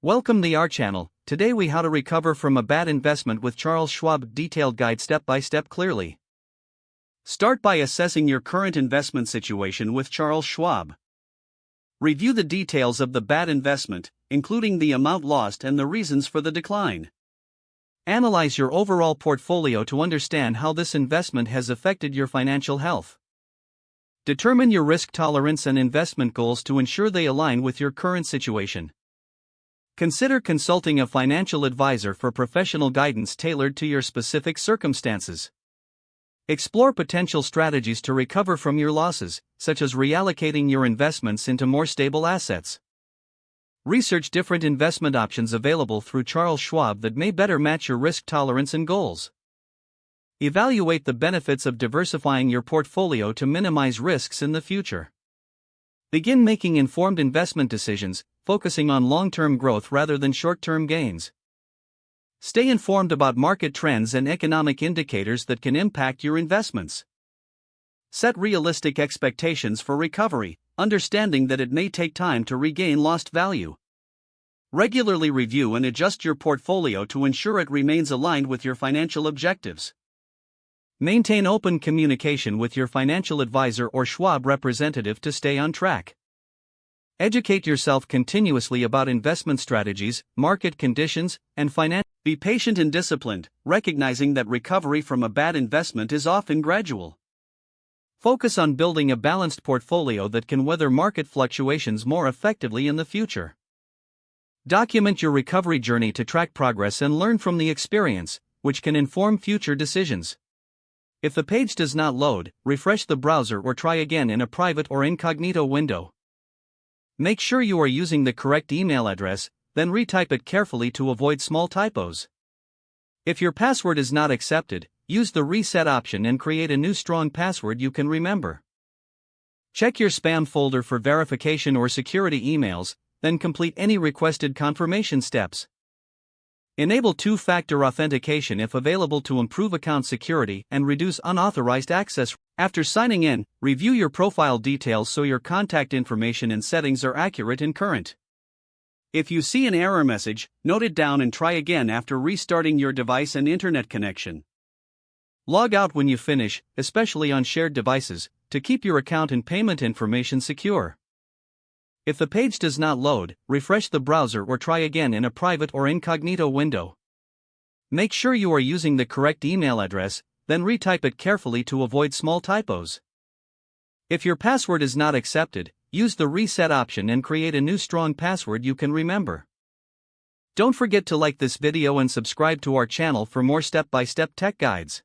Welcome to our channel. Today we how to recover from a bad investment with Charles Schwab detailed guide step by step clearly. Start by assessing your current investment situation with Charles Schwab. Review the details of the bad investment, including the amount lost and the reasons for the decline. Analyze your overall portfolio to understand how this investment has affected your financial health. Determine your risk tolerance and investment goals to ensure they align with your current situation. Consider consulting a financial advisor for professional guidance tailored to your specific circumstances. Explore potential strategies to recover from your losses, such as reallocating your investments into more stable assets. Research different investment options available through Charles Schwab that may better match your risk tolerance and goals. Evaluate the benefits of diversifying your portfolio to minimize risks in the future. Begin making informed investment decisions, focusing on long-term growth rather than short-term gains. Stay informed about market trends and economic indicators that can impact your investments. Set realistic expectations for recovery, understanding that it may take time to regain lost value. Regularly review and adjust your portfolio to ensure it remains aligned with your financial objectives. Maintain open communication with your financial advisor or Schwab representative to stay on track. Educate yourself continuously about investment strategies, market conditions, and finance. Be patient and disciplined, recognizing that recovery from a bad investment is often gradual. Focus on building a balanced portfolio that can weather market fluctuations more effectively in the future. Document your recovery journey to track progress and learn from the experience, which can inform future decisions. If the page does not load, refresh the browser or try again in a private or incognito window. Make sure you are using the correct email address, then retype it carefully to avoid small typos. If your password is not accepted, use the reset option and create a new strong password you can remember. Check your spam folder for verification or security emails, then complete any requested confirmation steps. Enable two-factor authentication if available to improve account security and reduce unauthorized access. After signing in, review your profile details so your contact information and settings are accurate and current. If you see an error message, note it down and try again after restarting your device and internet connection. Log out when you finish, especially on shared devices, to keep your account and payment information secure. If the page does not load, refresh the browser or try again in a private or incognito window. Make sure you are using the correct email address, then retype it carefully to avoid small typos. If your password is not accepted, use the reset option and create a new strong password you can remember. Don't forget to like this video and subscribe to our channel for more step-by-step tech guides.